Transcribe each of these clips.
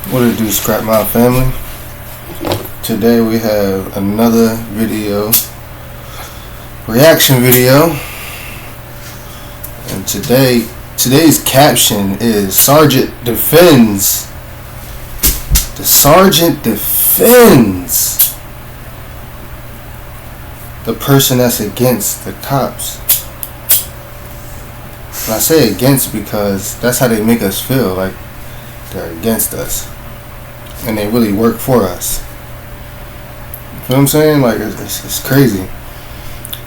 What it do, Scrap My Family? Today we have another video, reaction video, and today's caption is Sergeant defends. The sergeant defends the person that's against the cops. And I say against because that's how they make us feel, like they're against us. And they really work for us. You know what I'm saying? Like, it's crazy.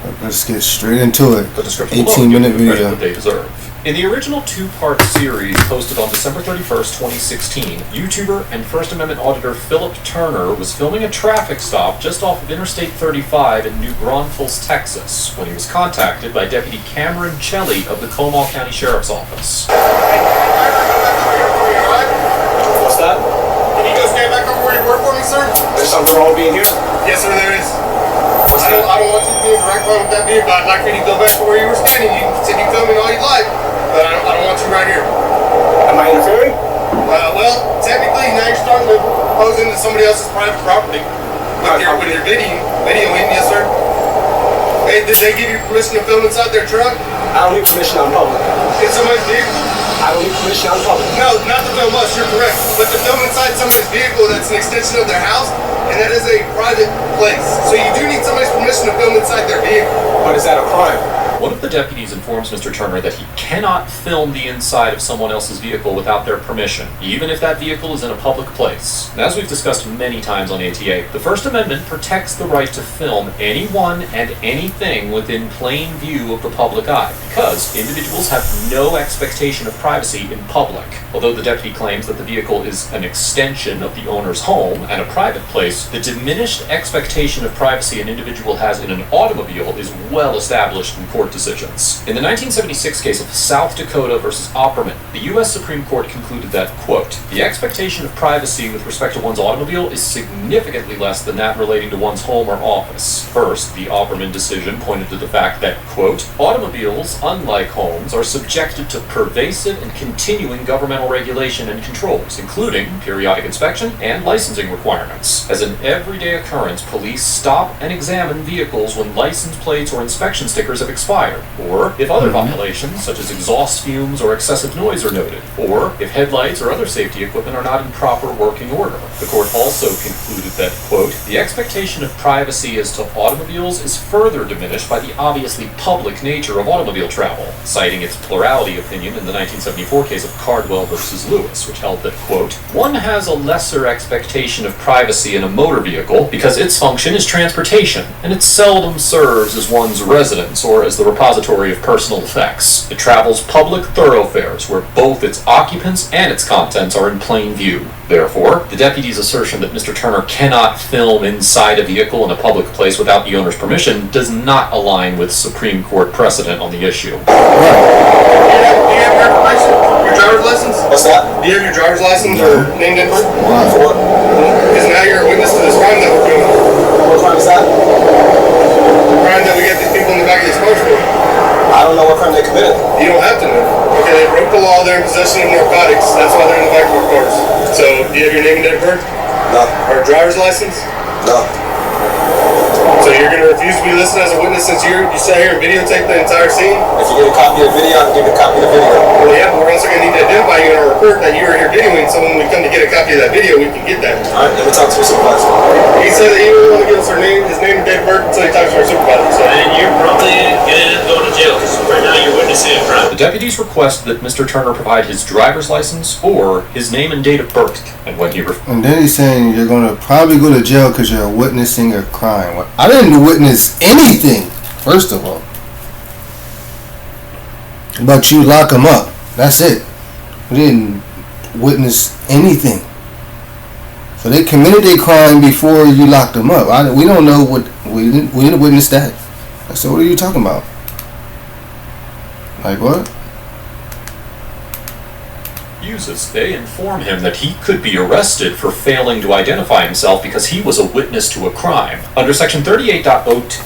But let's get straight into it. 18-minute video. They deserve. In the original two-part series posted on December 31st, 2016, YouTuber and First Amendment auditor Philip Turner was filming a traffic stop just off of Interstate 35 in New Braunfels, Texas, when he was contacted by Deputy Cameron Chelly of the Comal County Sheriff's Office. What's that? Can you go stand back over where you work for me, sir? There's something wrong with being here? Yes, sir, there is. What's I that? don't want you to be in direct line with that vehicle. I'd like for you to go back to where you were standing. You can film me all you'd like, but I don't want you right here. Am I interfering? Well, technically, now you're starting to pose into somebody else's private property. With your videoing, yes, sir. Hey, did they give you permission to film inside their truck? I don't need permission on public. In somebody's vehicle? I don't need permission on public. No, not to film us, you're correct. But to film inside somebody's vehicle, that's an extension of their house, and that is a private place. So you do need somebody's permission to film inside their vehicle. But is that a crime? One of the deputies informs Mr. Turner that he cannot film the inside of someone else's vehicle without their permission, even if that vehicle is in a public place. And as we've discussed many times on ATA, the First Amendment protects the right to film anyone and anything within plain view of the public eye, because individuals have no expectation of privacy in public. Although the deputy claims that the vehicle is an extension of the owner's home and a private place, the diminished expectation of privacy an individual has in an automobile is well established in court decisions. In the 1976 case of South Dakota versus Opperman, the U.S. Supreme Court concluded that, quote, the expectation of privacy with respect to one's automobile is significantly less than that relating to one's home or office. First, the Opperman decision pointed to the fact that, quote, automobiles, unlike homes, are subjected to pervasive and continuing governmental regulation and controls, including periodic inspection and licensing requirements. As an everyday occurrence, police stop and examine vehicles when license plates or inspection stickers have expired, or if other violations, such as exhaust fumes or excessive noise are noted, or if headlights or other safety equipment are not in proper working order. The court also concluded that, quote, the expectation of privacy as to automobiles is further diminished by the obviously public nature of automobile travel, citing its plurality opinion in the 1974 case of Cardwell versus Lewis, which held that, quote, one has a lesser expectation of privacy in a motor vehicle because its function is transportation, and it seldom serves as one's residence or as the repository of personal effects. It travels public thoroughfares where both its occupants and its contents are in plain view. Therefore, the deputy's assertion that Mr. Turner cannot film inside a vehicle in a public place without the owner's permission does not align with Supreme Court precedent on the issue. Do you have your information? Your driver's license? What's that? Do you have your driver's license or name and birth? For what? Because now you're a witness to this crime that we're doing. What crime is that? The crime that we got these people in the back of these cars for. I don't know what crime they committed. You don't have to know. Okay, they broke the law, they're in possession of narcotics, that's why they're in the back of our cars. So, do you have your name and date of birth? No. Or a driver's license? No. So you're going to refuse to be listed as a witness since you sat here and videotaped the entire scene? If you get a copy of the video, I can give you a copy of the video. Well, yeah, but we're also going to need to identify you in our report that you were here videoing, so when we come to get a copy of that video, we can get that. Alright, let me talk to your supervisor. He said that he didn't want to give us his name and date of birth until he talks to our supervisor. So. And you're probably gonna go to jail because right now you're witnessing a crime. The deputies request that Mr. Turner provide his driver's license or his name and date of birth. And when he And then he's saying you're going to probably go to jail because you're witnessing a crime. Well, I didn't witness anything, first of all. But you lock them up. That's it. We didn't witness anything. So they committed a crime before you locked them up. We don't know what. We didn't witness that. So what are you talking about? Like what? uses, they inform him that he could be arrested for failing to identify himself because he was a witness to a crime. Under Section 38.02,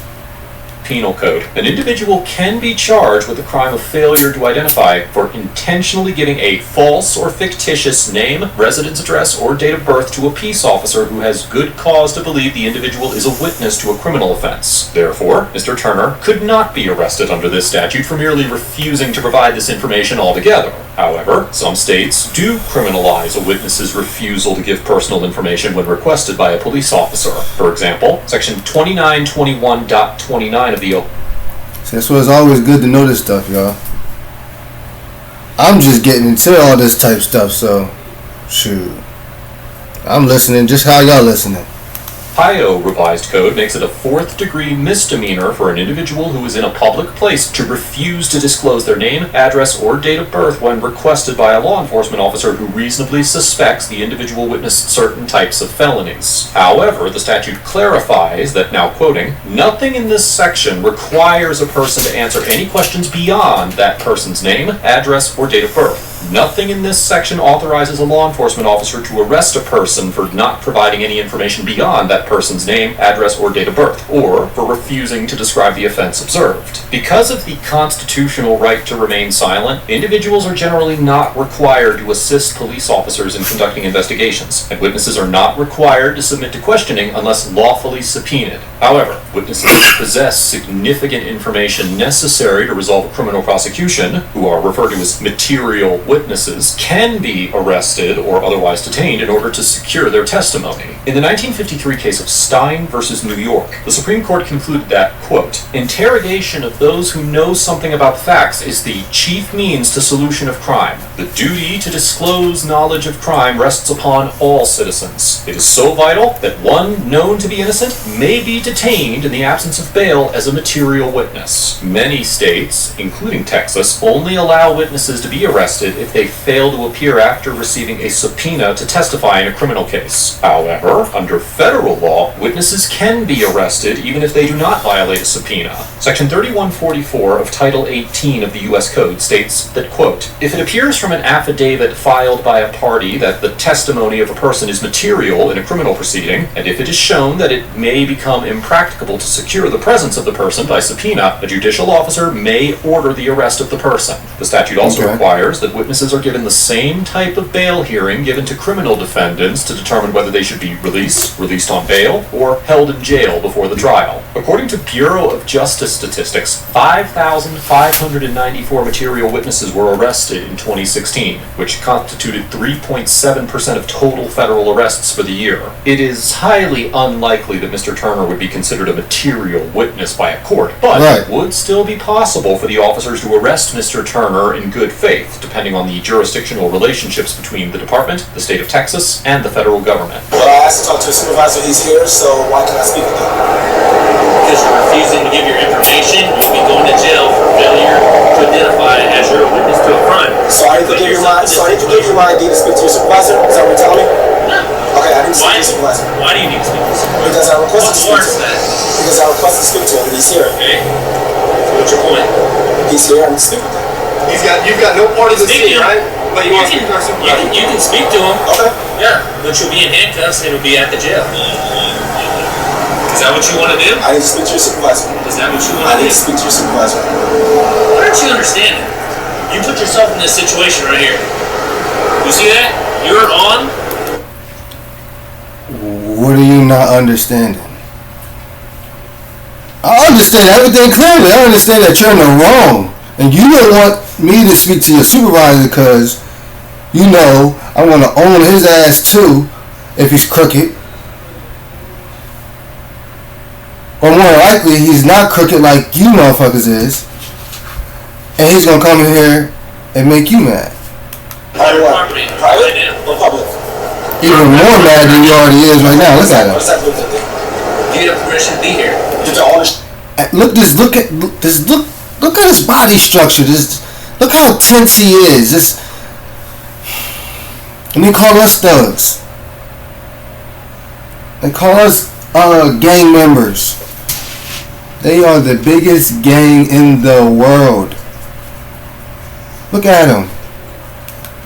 Penal Code. An individual can be charged with the crime of failure to identify for intentionally giving a false or fictitious name, residence address, or date of birth to a peace officer who has good cause to believe the individual is a witness to a criminal offense. Therefore, Mr. Turner could not be arrested under this statute for merely refusing to provide this information altogether. However, some states do criminalize a witness's refusal to give personal information when requested by a police officer. For example, Section 2921.29 of the See, that's why it's always good to know this stuff, y'all. I'm just getting into all this type stuff, so shoot. I'm listening just how y'all listening. Ohio Revised Code makes it a fourth-degree misdemeanor for an individual who is in a public place to refuse to disclose their name, address, or date of birth when requested by a law enforcement officer who reasonably suspects the individual witnessed certain types of felonies. However, the statute clarifies that, now quoting, nothing in this section requires a person to answer any questions beyond that person's name, address, or date of birth. Nothing in this section authorizes a law enforcement officer to arrest a person for not providing any information beyond that person's name, address, or date of birth, or for refusing to describe the offense observed. Because of the constitutional right to remain silent, individuals are generally not required to assist police officers in conducting investigations, and witnesses are not required to submit to questioning unless lawfully subpoenaed. However, witnesses who possess significant information necessary to resolve a criminal prosecution, who are referred to as material witnesses, can be arrested or otherwise detained in order to secure their testimony. In the 1953 case of Stein versus New York, the Supreme Court concluded that, quote, interrogation of those who know something about facts is the chief means to solution of crime. The duty to disclose knowledge of crime rests upon all citizens. It is so vital that one known to be innocent may be detained in the absence of bail as a material witness. Many states, including Texas, only allow witnesses to be arrested if they fail to appear after receiving a subpoena to testify in a criminal case. However, under federal law, witnesses can be arrested even if they do not violate a subpoena. Section 3144 of Title 18 of the U.S. Code states that, quote, if it appears from an affidavit filed by a party that the testimony of a person is material in a criminal proceeding, and if it is shown that it may become impracticable to secure the presence of the person by subpoena, a judicial officer may order the arrest of the person. The statute also requires that witnesses are given the same type of bail hearing given to criminal defendants to determine whether they should be released on bail, or held in jail before the trial. According to Bureau of Justice statistics, 5,594 material witnesses were arrested in 2016, which constituted 3.7% of total federal arrests for the year. It is highly unlikely that Mr. Turner would be considered a material witness by a court, but it would still be possible for the officers to arrest Mr. Turner in good faith, depending on the jurisdictional relationships between the department, the state of Texas, and the federal government. Well, I asked to talk to a supervisor. He's here, so why can't I speak with him? Because you're refusing to give your information, you'll be going to jail for failure to identify as you're a witness to a crime. So I need to give you my ID to speak to your supervisor? Is that what you're telling me? No. Okay, I need to speak to your supervisor. Why do you need to speak to your supervisor? Because I requested to speak What to him. that? Because I requested to speak to him, and he's here. Okay. So what's your point? He's here, I need to speak with him. You've got no part of the Speak city, to him. right? But you want to speak to our supervisor? You can speak to him. Okay. Yeah, but you'll be in handcuffs and it'll be at the jail. Is that what you want to do? I need to speak to your supervisor. Is that what you I want to need do? to speak to your supervisor. Why aren't you understanding? You put yourself in this situation right here. You see that? You're on. What are you not understanding? I understand everything clearly. I understand that you're in the wrong. And you don't want me to speak to your supervisor because, you know, I want to own his ass too if he's crooked. Or more likely, he's not crooked like you motherfuckers is. And he's going to come in here and make you mad. Private property. Private Right now. or public? Even more mad than he already is right now. Look at him. What does that look like? You get a permission to be here. Did you own this? Look at his body structure. Look how tense he is. And they call us thugs. They call us gang members. They are the biggest gang in the world. Look at him.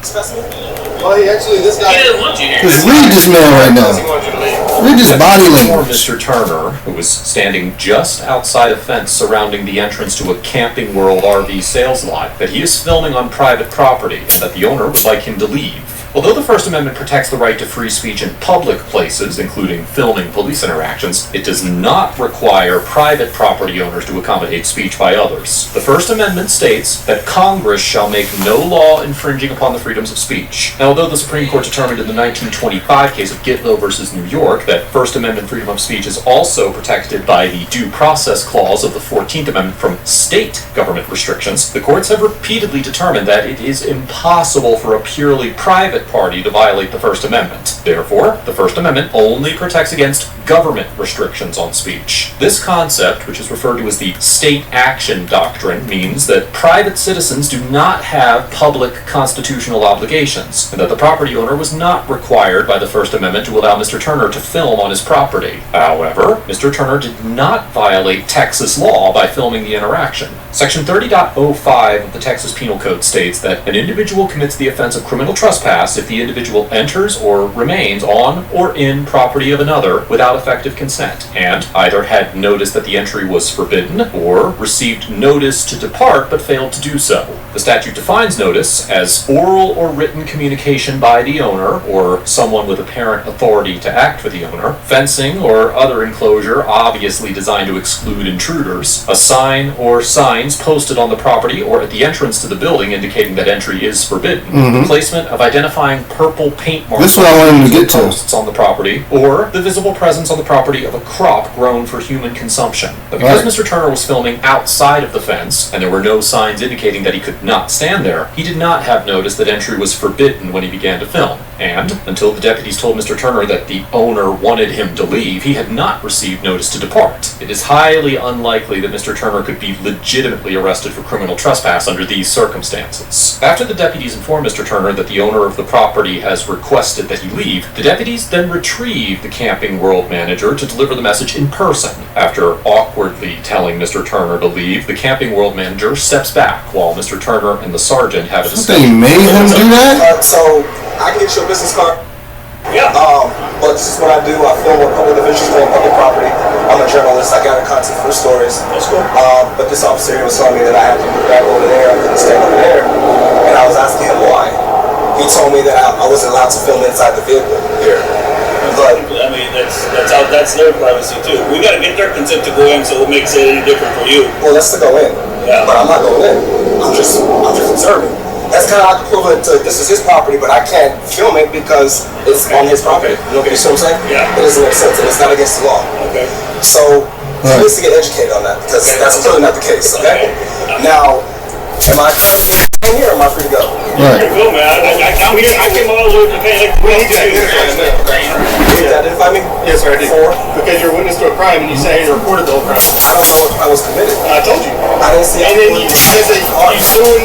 Specimen? Well, this guy. He doesn't want you here. Just read this man right now. He wants you to leave. Read his body Before language. Mr. Turner, who was standing just outside a fence surrounding the entrance to a Camping World RV sales lot, that he is filming on private property and that the owner would like him to leave. Although the First Amendment protects the right to free speech in public places, including filming police interactions, it does not require private property owners to accommodate speech by others. The First Amendment states that Congress shall make no law infringing upon the freedoms of speech. Now, although the Supreme Court determined in the 1925 case of Gitlow versus New York that First Amendment freedom of speech is also protected by the Due Process Clause of the 14th Amendment from state government restrictions, the courts have repeatedly determined that it is impossible for a purely private party to violate the First Amendment. Therefore, the First Amendment only protects against government restrictions on speech. This concept, which is referred to as the state action doctrine, means that private citizens do not have public constitutional obligations, and that the property owner was not required by the First Amendment to allow Mr. Turner to film on his property. However, Mr. Turner did not violate Texas law by filming the interaction. Section 30.05 of the Texas Penal Code states that an individual commits the offense of criminal trespass if the individual enters or remains on or in property of another without effective consent, and either had notice that the entry was forbidden or received notice to depart but failed to do so. The statute defines notice as oral or written communication by the owner or someone with apparent authority to act for the owner, fencing or other enclosure obviously designed to exclude intruders, a sign or signs posted on the property or at the entrance to the building indicating that entry is forbidden, the placement of identifying purple paint marks This is what I wanted to get to. posts on the property, or the visible presence on the property of a crop grown for human consumption. But because Mr. Turner was filming outside of the fence, and there were no signs indicating that he could not stand there, he did not have notice that entry was forbidden when he began to film. And, until the deputies told Mr. Turner that the owner wanted him to leave, he had not received notice to depart. It is highly unlikely that Mr. Turner could be legitimately arrested for criminal trespass under these circumstances. After the deputies informed Mr. Turner that the owner of the property has requested that he leave, the deputies then retrieved the Camping World manager to deliver the message in person. After awkwardly telling Mr. Turner to leave, the Camping World manager steps back while Mr. Turner and the sergeant have a They discussion. made him do that? So I can get you a business card. Yeah. But this is what I do. I film on public officials on public property. I'm a journalist. I gather content for stories. That's cool. But this officer here was telling me that I had to move back over there. I couldn't stand over there. And I was asking him why. He told me that I wasn't allowed to film inside the vehicle here. But I mean, that's their privacy too. We gotta get their consent to go in, so it makes it any different for you. well, that's to go in. Yeah. But I'm not going in. I'm just observing. That's kind of like equivalent to this is his property, but I can't film it because it's on his property. You see what I'm saying? Yeah. It doesn't make sense, and it's not against the law. Okay. So he needs to get educated on that because that's clearly not the case. Okay. Now, am I in here or am I free to go? Pretty cool, man. I'm here. I came all the way from Panic. We need to identify him. You need to identify me? Yes, sir, I did. For? Because you're a witness to a crime and you say you reported the whole crime. I don't know what crime was committed. I told you. I didn't see And then anything. you said that you soon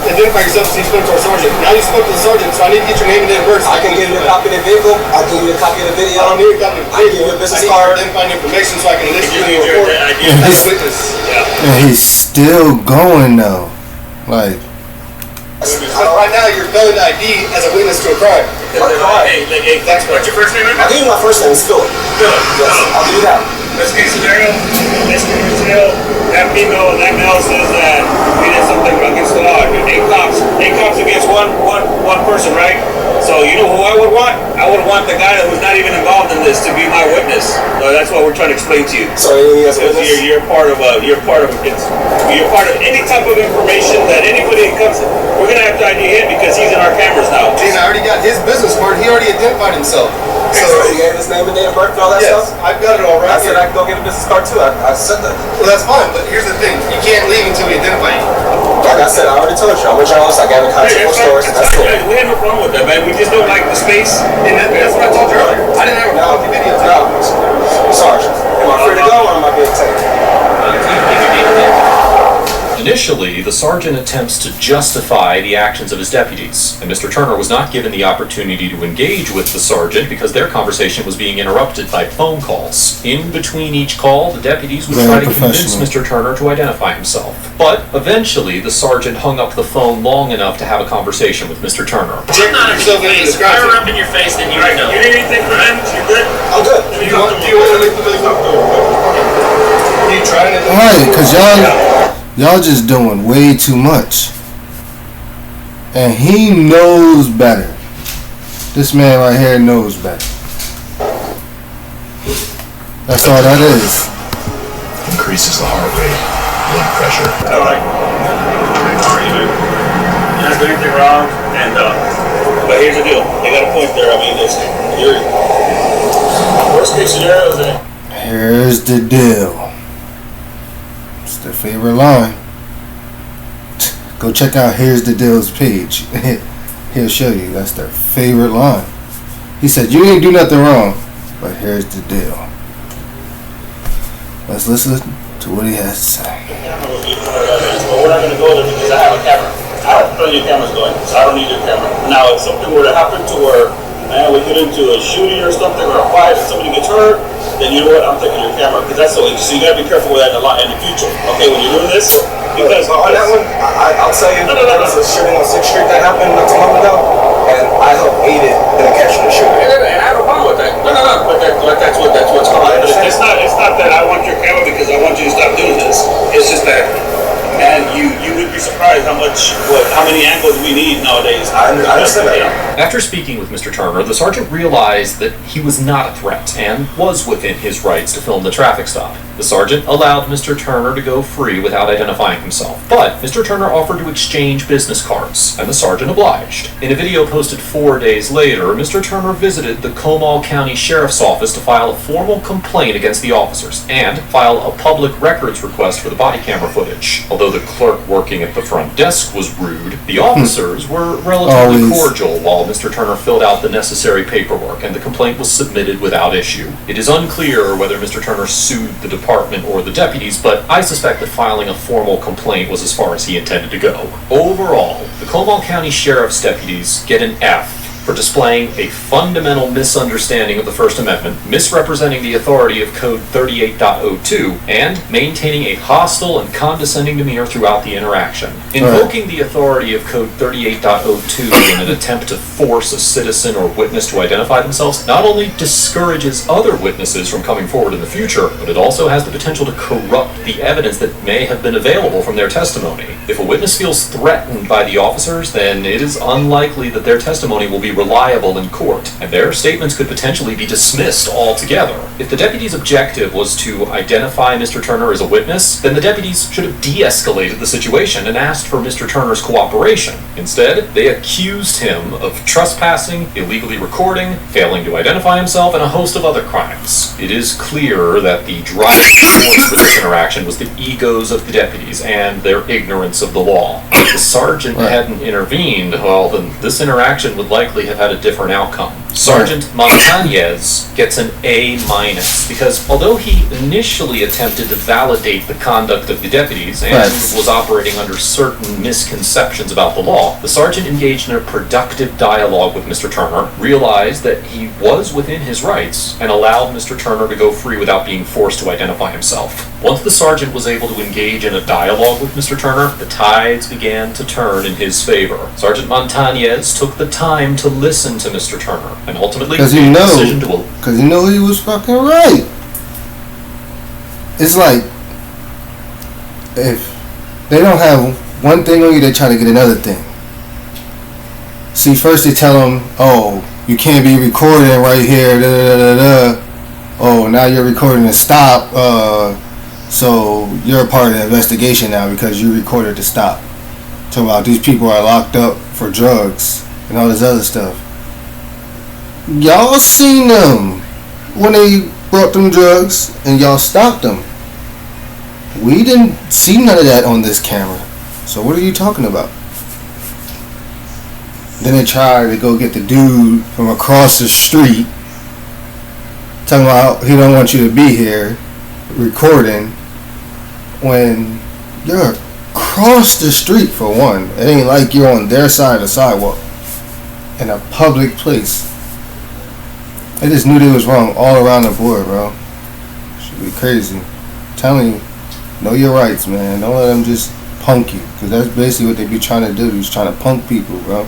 identify yourself as you spoke to our sergeant. Now you spoke to the sergeant, so I need to get your name and date of birth. I can give you a copy of the vehicle. I'll give you a copy of the video. I don't need a copy of the I can give you a business I need your card. identifying information so I can list you You in need the your report ID. as a witness. Yeah. And he's still going though. Like, But right now you're failing to ID as a witness to a crime. Hey, That's what's your first name? I'll give you my first name. It's Philip. Philip. Yes, I'll give you that. Best case scenario, that female and that male says that we did something against the law. Eight cops against one person, right? So you know who I would want? I would want the guy that was not even involved in this to be my witness. So that's what we're trying to explain to you. So you as a Because witness? you're part of any type of information that anybody comes. We're gonna have to ID him because he's in our cameras now. Gene, I already got his business card. He already identified himself. So you gave his name and date of birth and all that Yes, stuff? I've got it all right I said here. I can go get a business card too. I said that. Well, that's fine, but here's the thing. You can't leave until we identify you. Like I said, I already told you. I'm a journalist. I gather content for stories. That's it. We have no problem with that, man. We just don't like the space. And that's what I told you earlier. I didn't have a copy video. No. Sergeant, am I free to go or am I being taken? Initially, the sergeant attempts to justify the actions of his deputies, and Mr. Turner was not given the opportunity to engage with the sergeant because their conversation was being interrupted by phone calls. In between each call, the deputies would Very try to convince professional. Mr. Turner to identify himself. But eventually, the sergeant hung up the phone long enough to have a conversation with Mr. Turner. I'm not in your face. If I were up in your face, then you would know. You need anything from him? You good? I'm good. You trying to? Right, cause y'all just doing way too much, and he knows better. This man right here knows better. That's all that is. Increases the heart rate, blood pressure. All right. How are you, man? You're not doing anything wrong, and but here's the deal. They got a point there. I mean, you're worst case scenario is that. Here's the deal. It's their favorite line. Go check out Here's the Deal's page. He'll show you. That's their favorite line. He said, you didn't do nothing wrong, but here's the deal. Let's listen to what he has to say. Well, we're not going to go there because I have a camera. I don't know your camera's going, so I don't need your camera. Now, if something were to happen to where, man, we get into a shooting or something or a fight and somebody gets hurt, then you know what? I'm taking your camera because that's so you got to be careful with that in the future. Okay, when you're doing this, because on that one, I'll tell you, there was a shooting on 6th Street that happened not too long ago, and I helped aid it in the catching the shooter. And I have a problem with that. No. But that's what's going on. It's not that I want your camera because I want you to stop doing this. It's just that, man, you would be surprised how many angles we need nowadays. I understand that. After speaking with Mr. Turner, the sergeant realized that he was not a threat and was within his rights to film the traffic stop. The sergeant allowed Mr. Turner to go free without identifying himself, but Mr. Turner offered to exchange business cards, and the sergeant obliged. In a video posted 4 days later, Mr. Turner visited the Comal County Sheriff's Office to file a formal complaint against the officers and file a public records request for the body camera footage. Although the clerk working at the front desk was rude, the officers were relatively cordial while Mr. Turner filled out the necessary paperwork, and the complaint was submitted without issue. It is unclear whether Mr. Turner sued the department or the deputies, but I suspect that filing a formal complaint was as far as he intended to go. Overall, the Comal County Sheriff's deputies get an F for displaying a fundamental misunderstanding of the First Amendment, misrepresenting the authority of Code 38.02, and maintaining a hostile and condescending demeanor throughout the interaction. Invoking the authority of Code 38.02 in an attempt to force a citizen or witness to identify themselves not only discourages other witnesses from coming forward in the future, but it also has the potential to corrupt the evidence that may have been available from their testimony. If a witness feels threatened by the officers, then it is unlikely that their testimony will be reliable in court, and their statements could potentially be dismissed altogether. If the deputy's objective was to identify Mr. Turner as a witness, then the deputies should have de-escalated the situation and asked for Mr. Turner's cooperation. Instead, they accused him of trespassing, illegally recording, failing to identify himself, and a host of other crimes. It is clear that the driving force for this interaction was the egos of the deputies and their ignorance of the law. If the sergeant hadn't intervened, well, then this interaction would likely have had a different outcome. Sergeant Montañez gets an A- because although he initially attempted to validate the conduct of the deputies and was operating under certain misconceptions about the law, the sergeant engaged in a productive dialogue with Mr. Turner, realized that he was within his rights, and allowed Mr. Turner to go free without being forced to identify himself. Once the sergeant was able to engage in a dialogue with Mr. Turner, the tides began to turn in his favor. Sergeant Montañez took the time to listen to Mr. Turner, and ultimately made the decision to... Because you know he was fucking right. It's like, if they don't have one thing on you, they try to get another thing. See, first they tell them, oh, you can't be recording right here, da-da-da-da-da. Oh, now you're recording to stop, so you're a part of the investigation now because you recorded to stop. Talking about these people are locked up for drugs and all this other stuff. Y'all seen them when they brought them drugs and y'all stopped them. We didn't see none of that on this camera. So what are you talking about? Then they try to go get the dude from across the street, talking about he don't want you to be here recording, when you're across the street for one. It ain't like you're on their side of the sidewalk in a public place. They just knew they was wrong all around the board, bro. Should be crazy. I'm telling you, know your rights, man. Don't let them just punk you, because that's basically what they be trying to do. Just trying to punk people, bro.